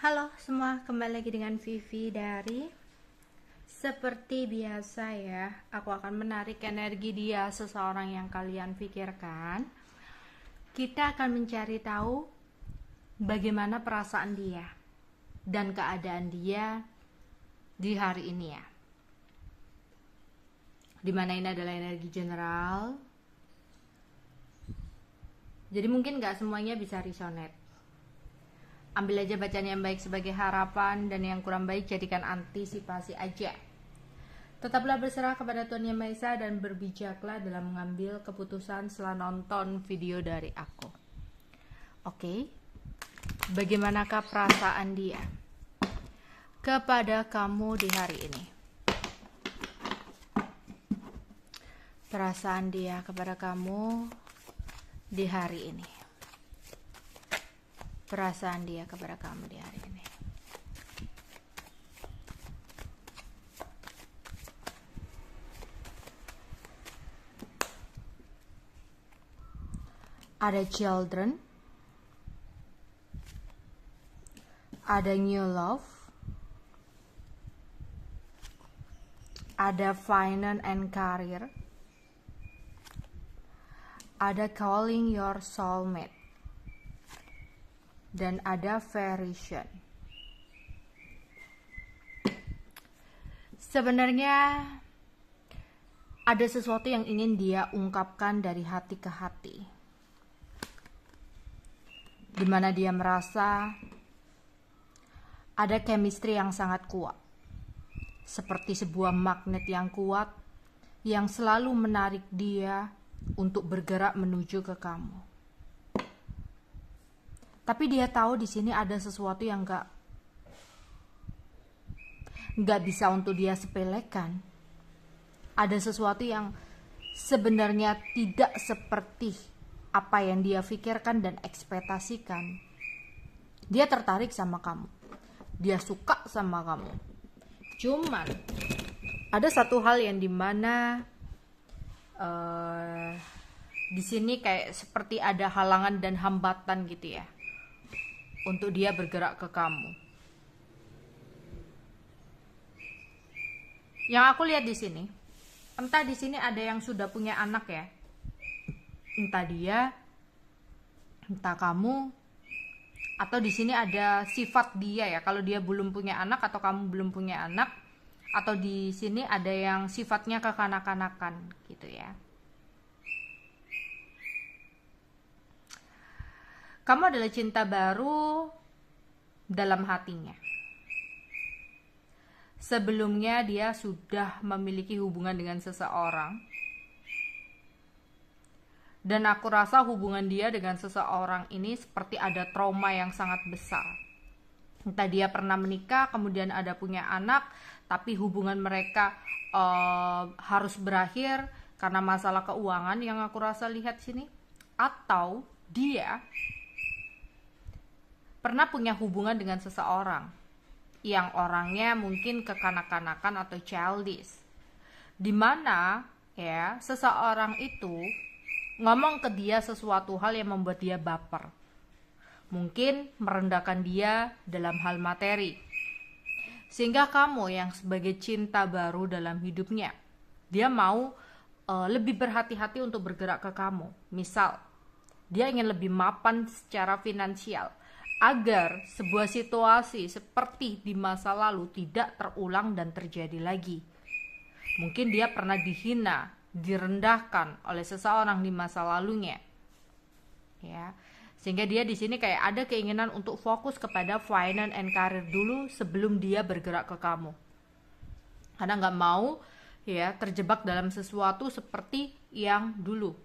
Halo semua, kembali lagi dengan Vivi dari seperti biasa ya, aku akan menarik energi dia seseorang yang kalian pikirkan. Kita akan mencari tahu bagaimana perasaan dia dan keadaan dia di hari ini ya. Dimana ini adalah energi general, jadi mungkin gak semuanya bisa resonate. Ambil aja bacaan yang baik sebagai harapan, dan yang kurang baik jadikan antisipasi aja. Tetaplah berserah kepada Tuhan Yang Maha Esa dan berbijaklah dalam mengambil keputusan setelah nonton video dari aku. Oke, bagaimanakah perasaan dia kepada kamu di hari ini? Perasaan dia kepada kamu di hari ini. Perasaan dia kepada kamu di hari ini. Ada children, ada new love, ada finance and career, ada calling your soulmate, dan ada variation. Sebenarnya ada sesuatu yang ingin dia ungkapkan dari hati ke hati, dimana dia merasa ada chemistry yang sangat kuat, seperti sebuah magnet yang kuat yang selalu menarik dia untuk bergerak menuju ke kamu. Tapi dia tahu di sini ada sesuatu yang nggak bisa untuk dia sepelekan. Ada sesuatu yang sebenarnya tidak seperti apa yang dia pikirkan dan ekspektasikan. Dia tertarik sama kamu, dia suka sama kamu. Cuman ada satu hal yang dimana di sini kayak seperti ada halangan dan hambatan gitu ya, untuk dia bergerak ke kamu. Yang aku lihat di sini, entah di sini ada yang sudah punya anak ya, entah dia, entah kamu, atau di sini ada sifat dia ya. Kalau dia belum punya anak atau kamu belum punya anak, atau di sini ada yang sifatnya kekanak-kanakan gitu ya. Kamu adalah cinta baru dalam hatinya. Sebelumnya dia sudah memiliki hubungan dengan seseorang. Dan aku rasa hubungan dia dengan seseorang ini seperti ada trauma yang sangat besar. Entah dia pernah menikah, kemudian ada punya anak, tapi hubungan mereka harus berakhir karena masalah keuangan yang aku rasa lihat sini. Atau dia pernah punya hubungan dengan seseorang yang orangnya mungkin kekanak-kanakan atau childish, dimana ya seseorang itu ngomong ke dia sesuatu hal yang membuat dia baper, mungkin merendahkan dia dalam hal materi, sehingga kamu yang sebagai cinta baru dalam hidupnya, dia mau lebih berhati-hati untuk bergerak ke kamu. Misal dia ingin lebih mapan secara finansial, agar sebuah situasi seperti di masa lalu tidak terulang dan terjadi lagi. Mungkin dia pernah dihina, direndahkan oleh seseorang di masa lalunya, ya, sehingga dia di sini kayak ada keinginan untuk fokus kepada finance and career dulu sebelum dia bergerak ke kamu, karena nggak mau ya terjebak dalam sesuatu seperti yang dulu.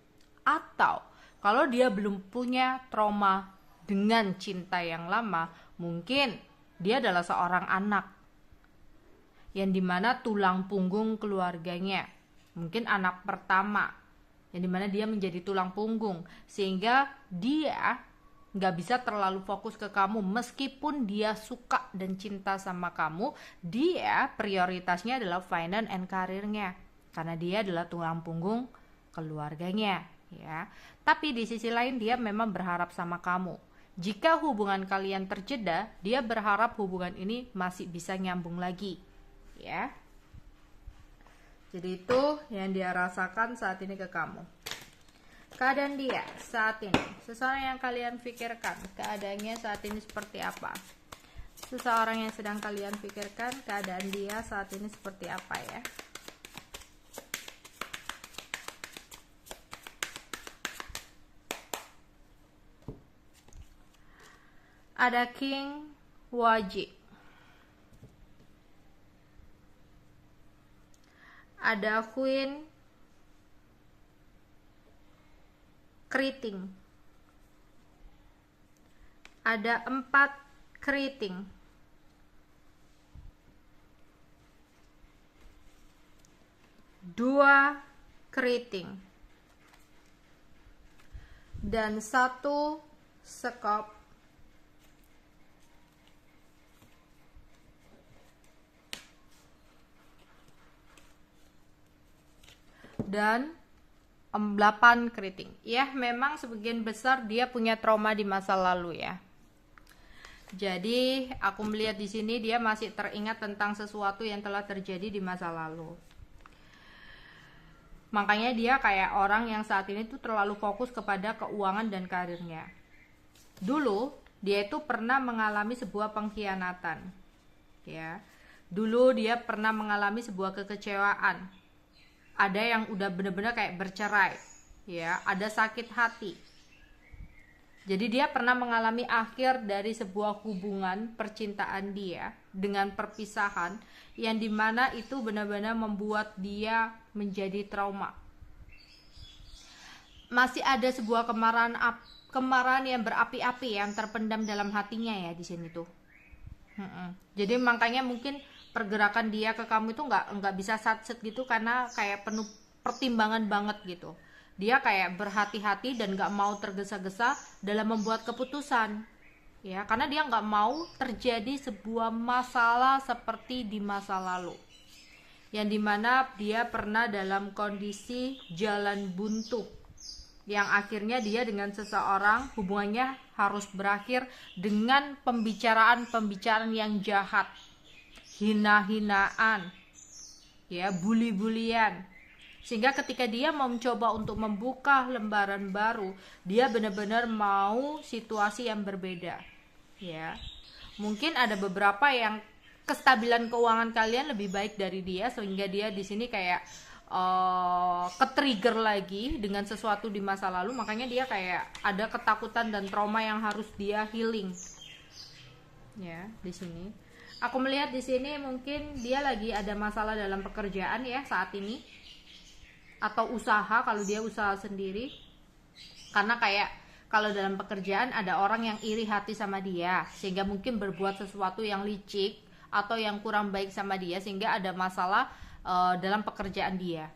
Atau kalau dia belum punya trauma dengan cinta yang lama, mungkin dia adalah seorang anak yang dimana tulang punggung keluarganya, mungkin anak pertama, yang dimana dia menjadi tulang punggung, sehingga dia gak bisa terlalu fokus ke kamu. Meskipun dia suka dan cinta sama kamu, dia prioritasnya adalah finance and career-nya, karena dia adalah tulang punggung keluarganya ya. Tapi di sisi lain dia memang berharap sama kamu. Jika hubungan kalian terjeda, dia berharap hubungan ini masih bisa nyambung lagi, ya. Jadi itu yang dia rasakan saat ini ke kamu. Keadaan dia saat ini, seseorang yang kalian pikirkan, keadaannya saat ini seperti apa? Seseorang yang sedang kalian pikirkan, keadaan dia saat ini seperti apa ya? Ada King Wajib, ada Queen Keriting, ada 4 keriting, dua keriting, dan 1 sekop. Dan 8 keriting. Ya, memang sebagian besar dia punya trauma di masa lalu ya. Jadi, aku melihat di sini dia masih teringat tentang sesuatu yang telah terjadi di masa lalu. Makanya dia kayak orang yang saat ini tuh terlalu fokus kepada keuangan dan karirnya. Dulu, dia itu pernah mengalami sebuah pengkhianatan. Ya. Dulu dia pernah mengalami sebuah kekecewaan. Ada yang udah bener-bener kayak bercerai, ya, ada sakit hati. Jadi dia pernah mengalami akhir dari sebuah hubungan percintaan dia dengan perpisahan yang dimana itu benar-benar membuat dia menjadi trauma. Masih ada sebuah kemarahan yang berapi-api yang terpendam dalam hatinya ya di sini tuh. Jadi makanya mungkin pergerakan dia ke kamu itu nggak bisa satset gitu karena kayak penuh pertimbangan banget gitu. Dia kayak berhati-hati dan nggak mau tergesa-gesa dalam membuat keputusan, ya, karena dia nggak mau terjadi sebuah masalah seperti di masa lalu, yang dimana dia pernah dalam kondisi jalan buntu, yang akhirnya dia dengan seseorang hubungannya harus berakhir dengan pembicaraan yang jahat, hina-hinaan, ya, bully-bulian, sehingga ketika dia mau mencoba untuk membuka lembaran baru, dia benar-benar mau situasi yang berbeda, ya. Mungkin ada beberapa yang kestabilan keuangan kalian lebih baik dari dia, sehingga dia di sini kayak ke-trigger lagi dengan sesuatu di masa lalu, makanya dia kayak ada ketakutan dan trauma yang harus dia healing, ya. Di sini aku melihat di sini mungkin dia lagi ada masalah dalam pekerjaan ya saat ini, atau usaha kalau dia usaha sendiri, karena kayak kalau dalam pekerjaan ada orang yang iri hati sama dia sehingga mungkin berbuat sesuatu yang licik atau yang kurang baik sama dia sehingga ada masalah dalam pekerjaan dia.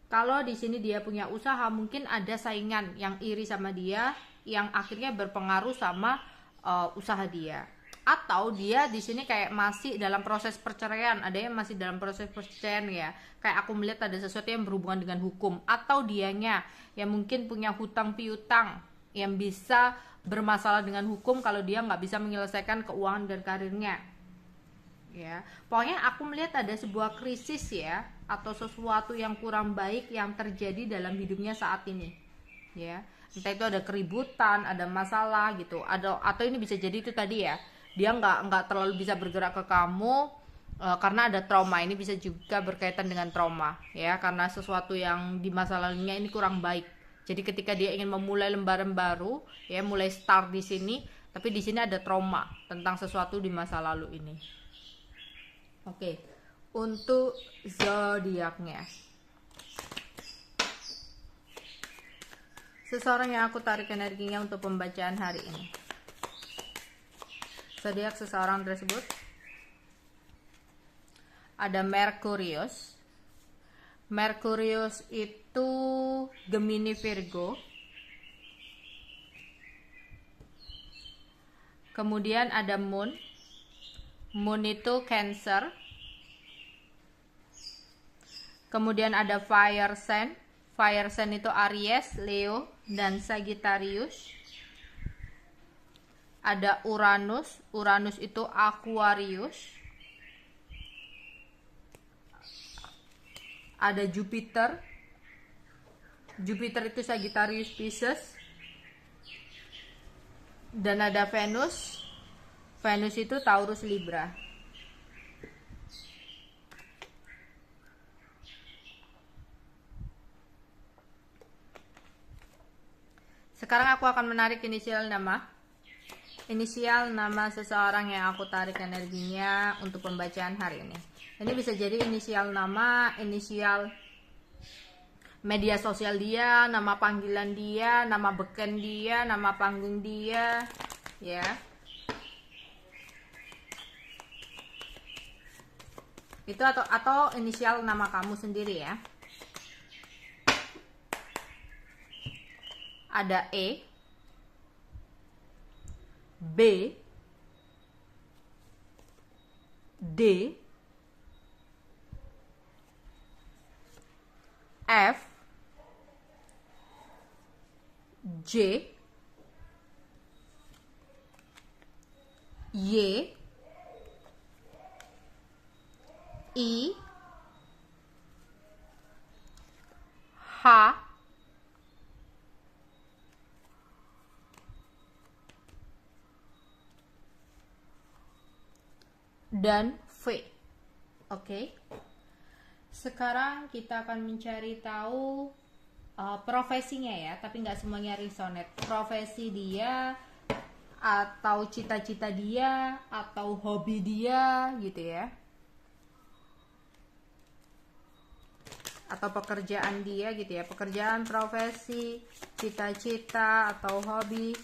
Kalau di sini dia punya usaha, mungkin ada saingan yang iri sama dia yang akhirnya berpengaruh sama usaha dia. Atau dia di sini kayak masih dalam proses perceraian, ada yang masih dalam proses perceraian ya. Kayak aku melihat ada sesuatu yang berhubungan dengan hukum, atau dianya yang mungkin punya hutang piutang yang bisa bermasalah dengan hukum kalau dia nggak bisa menyelesaikan keuangan dan karirnya. Ya, pokoknya aku melihat ada sebuah krisis ya, atau sesuatu yang kurang baik yang terjadi dalam hidupnya saat ini. Ya, entah itu ada keributan, ada masalah gitu, atau ini bisa jadi itu tadi ya. Dia nggak terlalu bisa bergerak ke kamu karena ada trauma. Ini bisa juga berkaitan dengan trauma ya, karena sesuatu yang di masa lalunya ini kurang baik. Jadi ketika dia ingin memulai lembaran baru ya, mulai start di sini, tapi di sini ada trauma tentang sesuatu di masa lalu ini. Oke, untuk zodiaknya, seseorang yang aku tarik energinya untuk pembacaan hari ini. Zodiak seseorang tersebut ada Merkurius. Merkurius itu Gemini Virgo. Kemudian ada Moon. Moon itu Cancer. Kemudian ada Fire Sign. Fire Sign itu Aries, Leo, dan Sagittarius. Ada Uranus. Uranus itu Aquarius. Ada Jupiter. Jupiter itu Sagittarius Pisces. Dan ada Venus. Venus itu Taurus Libra. Sekarang aku akan menarik inisial nama. Inisial nama seseorang yang aku tarik energinya untuk pembacaan hari ini. Ini bisa jadi inisial nama, inisial media sosial dia, nama panggilan dia, nama beken dia, nama panggung dia, ya. Itu atau inisial nama kamu sendiri ya. Ada E, B, D, F, J, Y, I, H, dan V. Oke. Sekarang kita akan mencari tahu profesinya ya, tapi nggak semuanya resonate. Profesi dia, atau cita-cita dia, atau hobi dia, gitu ya. Atau pekerjaan dia, gitu ya. Pekerjaan, profesi, cita-cita, atau hobi.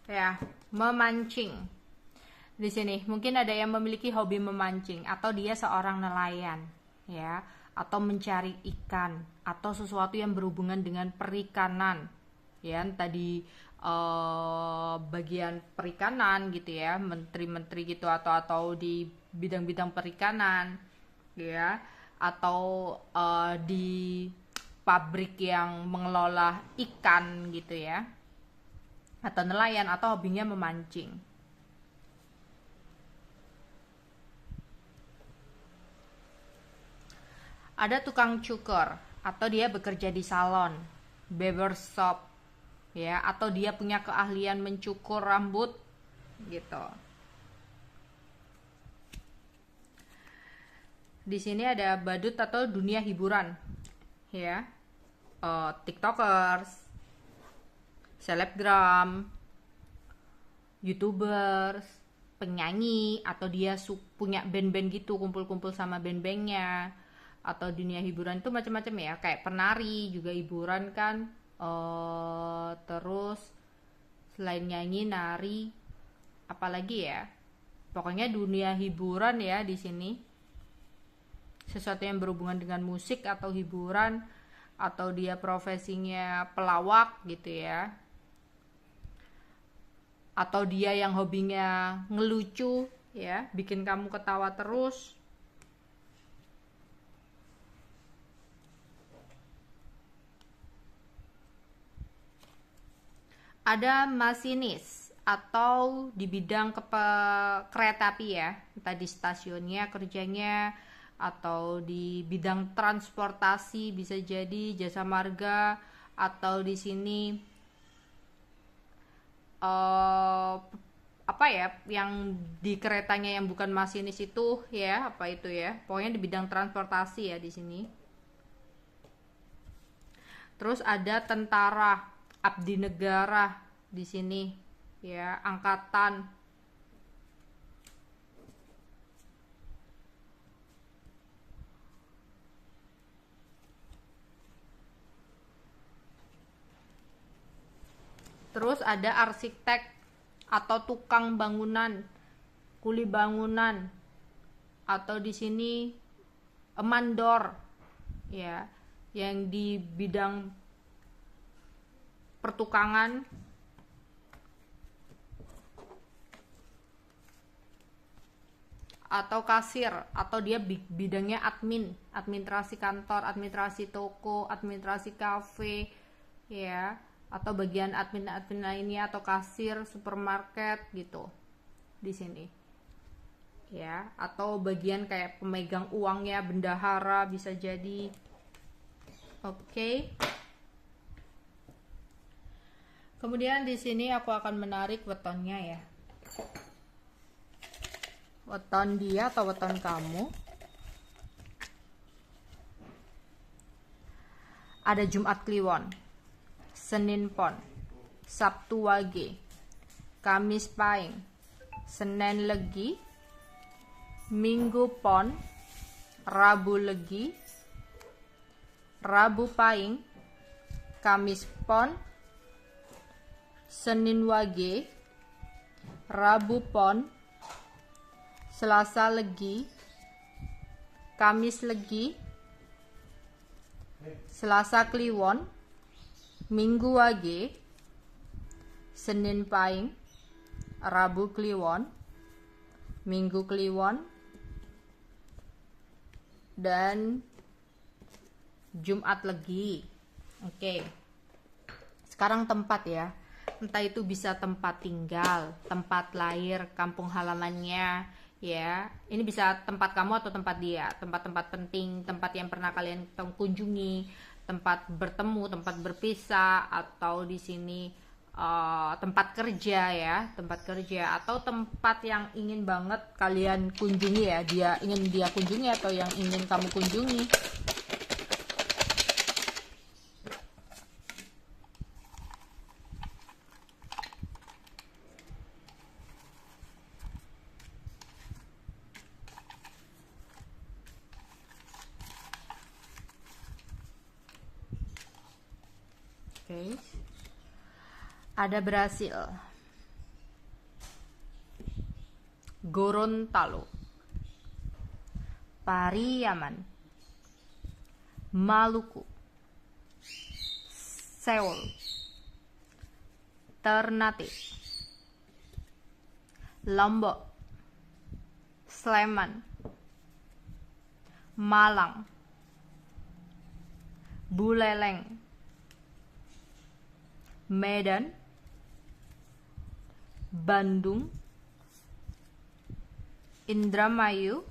Ya, memancing. Di sini mungkin ada yang memiliki hobi memancing, atau dia seorang nelayan, ya, atau mencari ikan, atau sesuatu yang berhubungan dengan perikanan, ya, tadi bagian perikanan gitu ya, menteri-menteri gitu, atau di bidang-bidang perikanan, ya, atau di pabrik yang mengelola ikan gitu ya, atau nelayan, atau hobinya memancing. Ada tukang cukur, atau dia bekerja di salon, barbershop, ya, atau dia punya keahlian mencukur rambut, gitu. Di sini ada badut atau dunia hiburan, ya, tiktokers, selebgram, youtubers, penyanyi, atau dia punya band-band gitu, kumpul-kumpul sama band-bandnya. Atau dunia hiburan itu macam-macam ya, kayak penari juga hiburan kan. Terus selain nyanyi, nari, apalagi ya, pokoknya dunia hiburan ya. Di sini sesuatu yang berhubungan dengan musik atau hiburan, atau dia profesinya pelawak gitu ya, atau dia yang hobinya ngelucu ya, bikin kamu ketawa terus. Ada masinis, atau di bidang kereta api ya, entah di stasiunnya kerjanya, atau di bidang transportasi, bisa jadi jasa marga, atau di sini apa ya, yang di keretanya yang bukan masinis itu ya, apa itu ya, pokoknya di bidang transportasi ya di sini. Terus ada tentara, abdi negara di sini ya, angkatan. Terus ada arsitek atau tukang bangunan, kuli bangunan, atau di sini mandor ya, yang di bidang pertukangan. atau kasir, atau dia bidangnya admin, administrasi kantor, administrasi toko, administrasi kafe, ya, atau bagian admin lainnya, atau kasir supermarket gitu di sini, ya, atau bagian kayak pemegang uangnya, bendahara bisa jadi. Oke. Kemudian di sini aku akan menarik wetonnya ya. Weton dia atau weton kamu. Ada Jumat Kliwon, Senin Pon, Sabtu Wage, Kamis Pahing, Senin Legi, Minggu Pon, Rabu Legi, Rabu Pahing, Kamis Pon, Senin Wage, Rabu Pon, Selasa Legi, Kamis Legi, Selasa Kliwon, Minggu Wage, Senin Pahing, Rabu Kliwon, Minggu Kliwon, dan Jumat Legi. Oke. Sekarang tempat ya. Entah itu bisa tempat tinggal, tempat lahir, kampung halamannya, ya. Ini bisa tempat kamu atau tempat dia, tempat-tempat penting, tempat yang pernah kalian kunjungi, tempat bertemu, tempat berpisah, atau di sini tempat kerja ya, tempat kerja, atau tempat yang ingin banget kalian kunjungi ya, dia ingin dia kunjungi atau yang ingin kamu kunjungi. Oke. Ada Brasil, Gorontalo, Pariaman, Maluku, Seoul, Ternate, Lombok, Sleman, Malang, Buleleng, Medan, Bandung, Indramayu,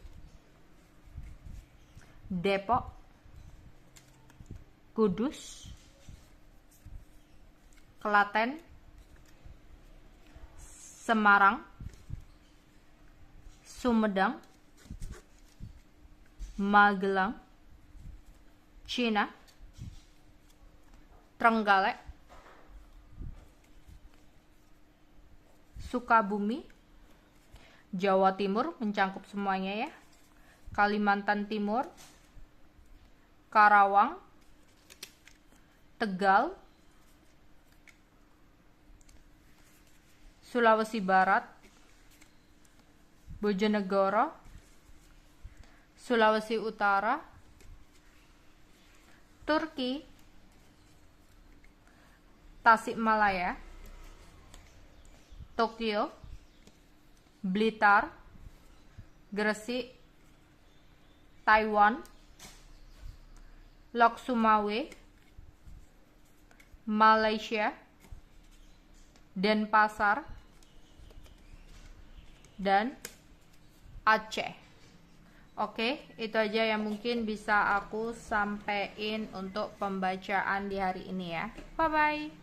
Depok, Kudus, Klaten, Semarang, Sumedang, Magelang, Cina, Trenggalek, Sukabumi, Jawa Timur mencangkup semuanya ya, Kalimantan Timur, Karawang, Tegal, Sulawesi Barat, Bojonegoro, Sulawesi Utara, Turki, Tasikmalaya, Tokyo, Blitar, Gresik, Taiwan, Lok Sumawe, Malaysia, Denpasar, dan Aceh. Oke, itu aja yang mungkin bisa aku sampaikan untuk pembacaan di hari ini ya. Bye bye.